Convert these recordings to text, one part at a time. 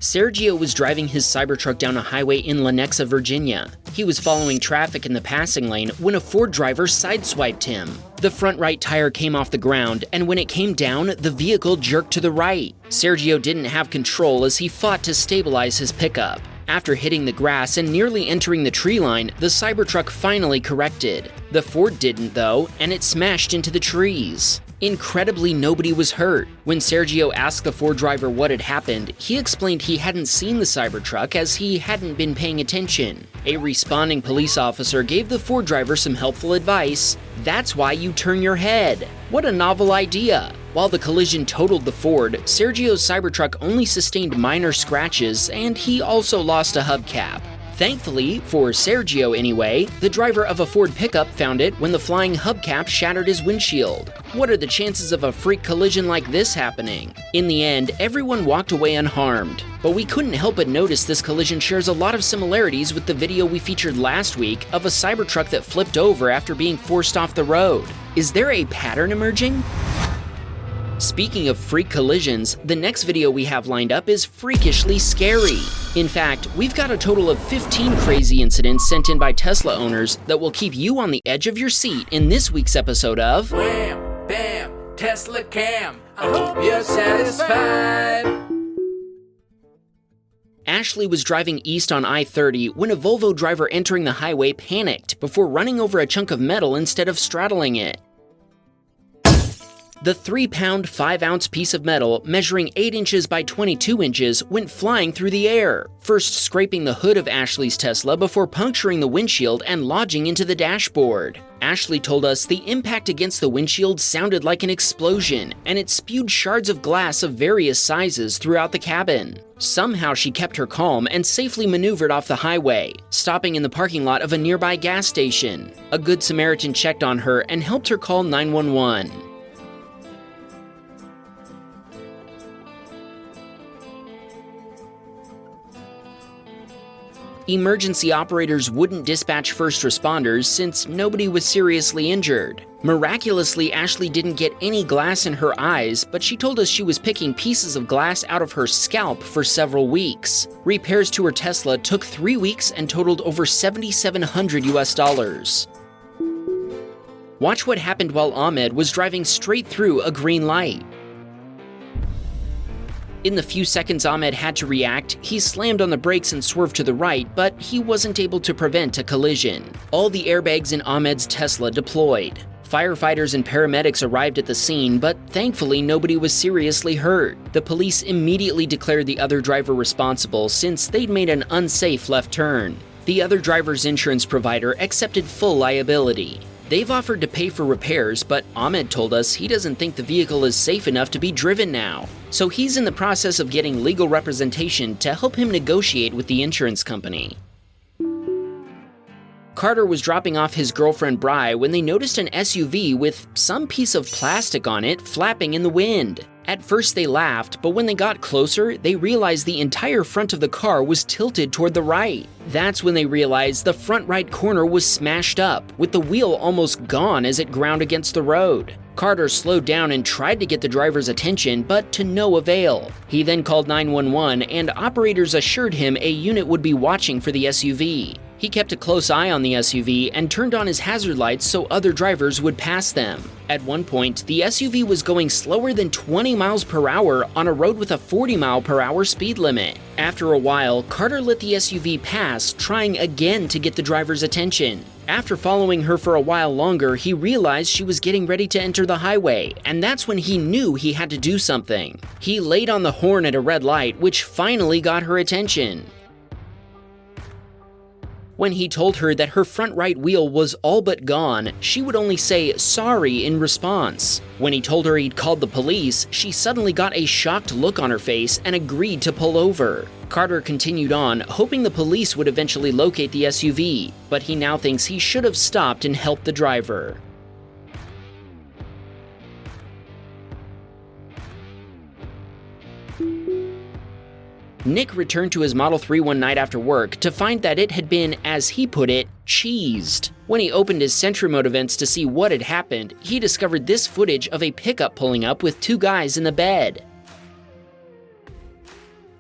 Sergio was driving his Cybertruck down a highway in Lenexa, Virginia. He was following traffic in the passing lane when a Ford driver sideswiped him. The front right tire came off the ground, and when it came down, the vehicle jerked to the right. Sergio didn't have control as he fought to stabilize his pickup. After hitting the grass and nearly entering the tree line, the Cybertruck finally corrected. The Ford didn't though, and it smashed into the trees. Incredibly, nobody was hurt. When Sergio asked the Ford driver what had happened, he explained he hadn't seen the Cybertruck as he hadn't been paying attention. A responding police officer gave the Ford driver some helpful advice. That's why you turn your head. What a novel idea! While the collision totaled the Ford, Sergio's Cybertruck only sustained minor scratches, and he also lost a hubcap. Thankfully, for Sergio anyway, the driver of a Ford pickup found it when the flying hubcap shattered his windshield. What are the chances of a freak collision like this happening? In the end, everyone walked away unharmed. But we couldn't help but notice this collision shares a lot of similarities with the video we featured last week of a Cybertruck that flipped over after being forced off the road. Is there a pattern emerging? Speaking of freak collisions, the next video we have lined up is freakishly scary. In fact, we've got a total of 15 crazy incidents sent in by Tesla owners that will keep you on the edge of your seat in this week's episode of Wham Baam, Teslacam. I hope you're satisfied. Ashley was driving east on I-30 when a Volvo driver entering the highway panicked before running over a chunk of metal instead of straddling it. The 3-pound, 5-ounce piece of metal, measuring 8 inches by 22 inches, went flying through the air, first scraping the hood of Ashley's Tesla before puncturing the windshield and lodging into the dashboard. Ashley told us the impact against the windshield sounded like an explosion, and it spewed shards of glass of various sizes throughout the cabin. Somehow she kept her calm and safely maneuvered off the highway, stopping in the parking lot of a nearby gas station. A Good Samaritan checked on her and helped her call 911. Emergency operators wouldn't dispatch first responders since nobody was seriously injured. Miraculously, Ashley didn't get any glass in her eyes, but she told us she was picking pieces of glass out of her scalp for several weeks. Repairs to her Tesla took 3 weeks and totaled over $7,700 US. Watch what happened while Ahmed was driving straight through a green light. In the few seconds Ahmed had to react, he slammed on the brakes and swerved to the right, but he wasn't able to prevent a collision. All the airbags in Ahmed's Tesla deployed. Firefighters and paramedics arrived at the scene, but thankfully nobody was seriously hurt. The police immediately declared the other driver responsible since they'd made an unsafe left turn. The other driver's insurance provider accepted full liability. They've offered to pay for repairs, but Ahmed told us he doesn't think the vehicle is safe enough to be driven now. So he's in the process of getting legal representation to help him negotiate with the insurance company. Carter was dropping off his girlfriend Bri when they noticed an SUV with some piece of plastic on it flapping in the wind. At first they laughed, but when they got closer, they realized the entire front of the car was tilted toward the right. That's when they realized the front right corner was smashed up, with the wheel almost gone as it ground against the road. Carter slowed down and tried to get the driver's attention, but to no avail. He then called 911, and operators assured him a unit would be watching for the SUV. He kept a close eye on the SUV and turned on his hazard lights so other drivers would pass them. At one point, the SUV was going slower than 20 miles per hour on a road with a 40 mile per hour speed limit. After a while, Carter let the SUV pass, trying again to get the driver's attention. After following her for a while longer, he realized she was getting ready to enter the highway, and that's when he knew he had to do something. He laid on the horn at a red light, which finally got her attention. When he told her that her front right wheel was all but gone, she would only say sorry in response. When he told her he'd called the police, she suddenly got a shocked look on her face and agreed to pull over. Carter continued on, hoping the police would eventually locate the SUV, but he now thinks he should have stopped and helped the driver. Nick returned to his Model 3 one night after work to find that it had been, as he put it, cheesed. When he opened his Sentry mode events to see what had happened, he discovered this footage of a pickup pulling up with 2 guys in the bed.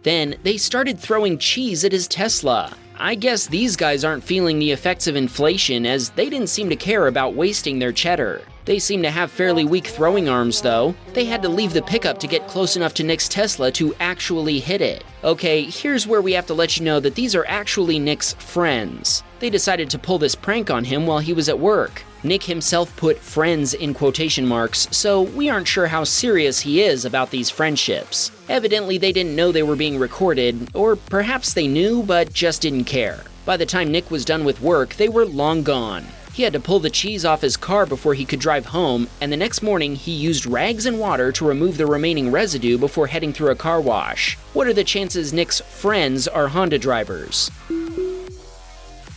Then they started throwing cheese at his Tesla. I guess these guys aren't feeling the effects of inflation, as they didn't seem to care about wasting their cheddar. They seem to have fairly weak throwing arms though. They had to leave the pickup to get close enough to Nick's Tesla to actually hit it. Okay, here's where we have to let you know that these are actually Nick's friends. They decided to pull this prank on him while he was at work. Nick himself put friends in quotation marks, so we aren't sure how serious he is about these friendships. Evidently they didn't know they were being recorded, or perhaps they knew but just didn't care. By the time Nick was done with work, they were long gone. He had to pull the cheese off his car before he could drive home, and the next morning he used rags and water to remove the remaining residue before heading through a car wash. What are the chances Nick's friends are Honda drivers?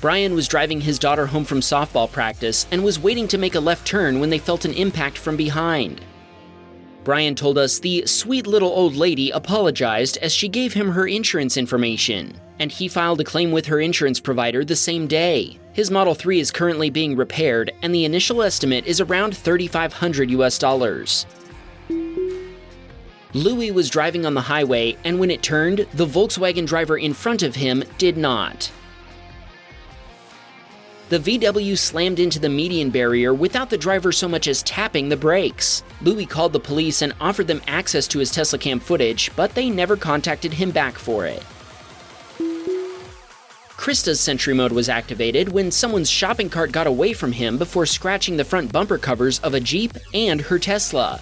Brian was driving his daughter home from softball practice and was waiting to make a left turn when they felt an impact from behind. Brian told us the sweet little old lady apologized as she gave him her insurance information, and he filed a claim with her insurance provider the same day. His Model 3 is currently being repaired, and the initial estimate is around $3,500 US. Louis was driving on the highway, and when it turned, the Volkswagen driver in front of him did not. The VW slammed into the median barrier without the driver so much as tapping the brakes. Louis called the police and offered them access to his Teslacam footage, but they never contacted him back for it. Krista's Sentry mode was activated when someone's shopping cart got away from him before scratching the front bumper covers of a Jeep and her Tesla.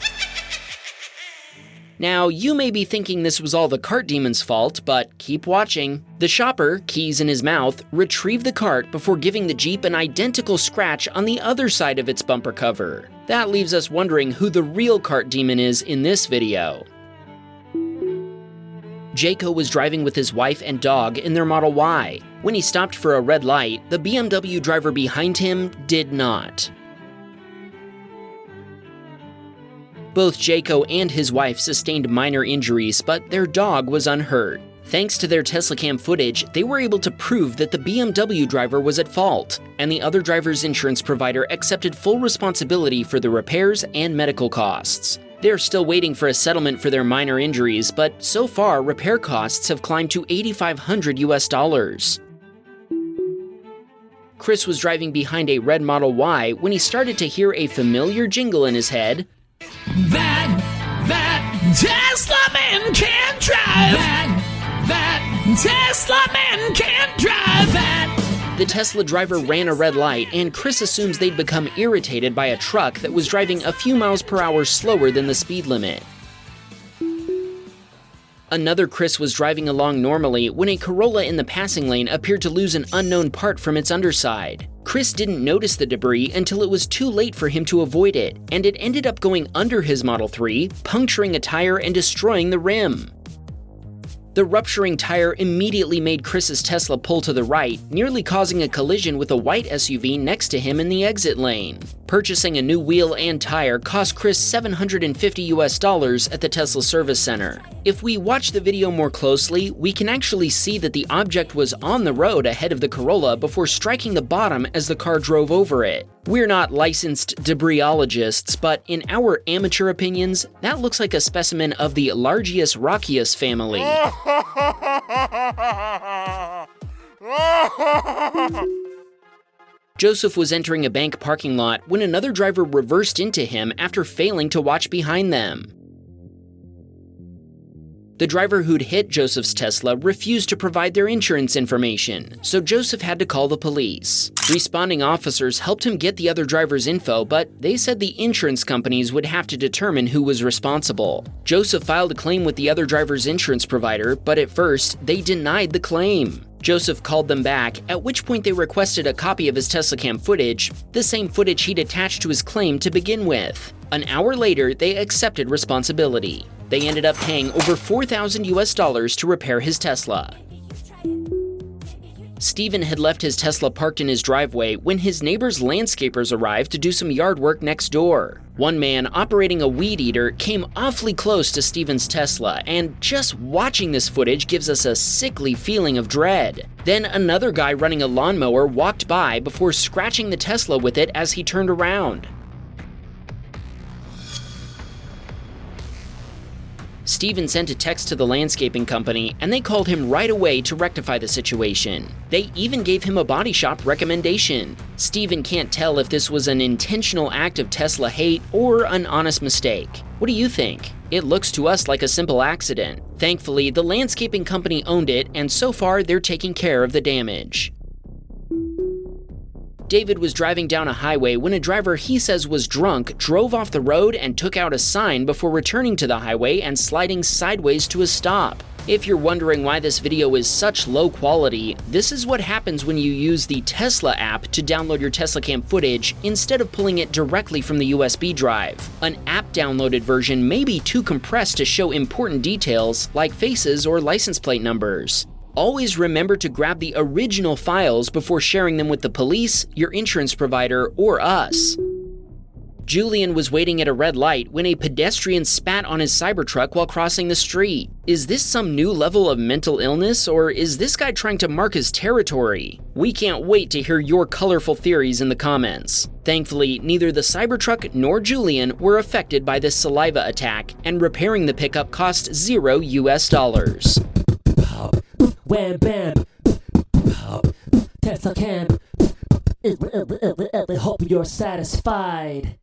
Now, you may be thinking this was all the cart demon's fault, but keep watching. The shopper, keys in his mouth, retrieved the cart before giving the Jeep an identical scratch on the other side of its bumper cover. That leaves us wondering who the real cart demon is in this video. Jaco was driving with his wife and dog in their Model Y. When he stopped for a red light, the BMW driver behind him did not. Both Jaco and his wife sustained minor injuries, but their dog was unhurt. Thanks to their Teslacam footage, they were able to prove that the BMW driver was at fault, and the other driver's insurance provider accepted full responsibility for the repairs and medical costs. They're still waiting for a settlement for their minor injuries, but so far, repair costs have climbed to $8,500 US. Chris was driving behind a red Model Y when he started to hear a familiar jingle in his head. That Tesla man can't drive. That Tesla man can't drive. That. The Tesla driver ran a red light, and Chris assumes they'd become irritated by a truck that was driving a few miles per hour slower than the speed limit. Another Chris was driving along normally when a Corolla in the passing lane appeared to lose an unknown part from its underside. Chris didn't notice the debris until it was too late for him to avoid it, and it ended up going under his Model 3, puncturing a tire and destroying the rim. The rupturing tire immediately made Chris's Tesla pull to the right, nearly causing a collision with a white SUV next to him in the exit lane. Purchasing a new wheel and tire cost Chris $750 US at the Tesla service center. If we watch the video more closely, we can actually see that the object was on the road ahead of the Corolla before striking the bottom as the car drove over it. We're not licensed debrisologists, but in our amateur opinions, that looks like a specimen of the Largius rockius family. Joseph was entering a bank parking lot when another driver reversed into him after failing to watch behind them. The driver who'd hit Joseph's Tesla refused to provide their insurance information, so Joseph had to call the police. Responding officers helped him get the other driver's info, but they said the insurance companies would have to determine who was responsible. Joseph filed a claim with the other driver's insurance provider, but at first, they denied the claim. Joseph called them back, at which point they requested a copy of his Teslacam footage, the same footage he'd attached to his claim to begin with. An hour later, they accepted responsibility. They ended up paying over $4,000 US to repair his Tesla. Steven had left his Tesla parked in his driveway when his neighbor's landscapers arrived to do some yard work next door. One man operating a weed eater came awfully close to Steven's Tesla, and just watching this footage gives us a sickly feeling of dread. Then another guy running a lawnmower walked by before scratching the Tesla with it as he turned around. Steven sent a text to the landscaping company, and they called him right away to rectify the situation. They even gave him a body shop recommendation. Steven can't tell if this was an intentional act of Tesla hate or an honest mistake. What do you think? It looks to us like a simple accident. Thankfully, the landscaping company owned it, and so far they're taking care of the damage. David was driving down a highway when a driver he says was drunk drove off the road and took out a sign before returning to the highway and sliding sideways to a stop. If you're wondering why this video is such low quality, this is what happens when you use the Tesla app to download your Teslacam footage instead of pulling it directly from the USB drive. An app-downloaded version may be too compressed to show important details like faces or license plate numbers. Always remember to grab the original files before sharing them with the police, your insurance provider, or us. Julian was waiting at a red light when a pedestrian spat on his Cybertruck while crossing the street. Is this some new level of mental illness, or is this guy trying to mark his territory? We can't wait to hear your colorful theories in the comments. Thankfully, neither the Cybertruck nor Julian were affected by this saliva attack, and repairing the pickup cost $0 US. Wham Baam, Teslacam. Hope you're satisfied.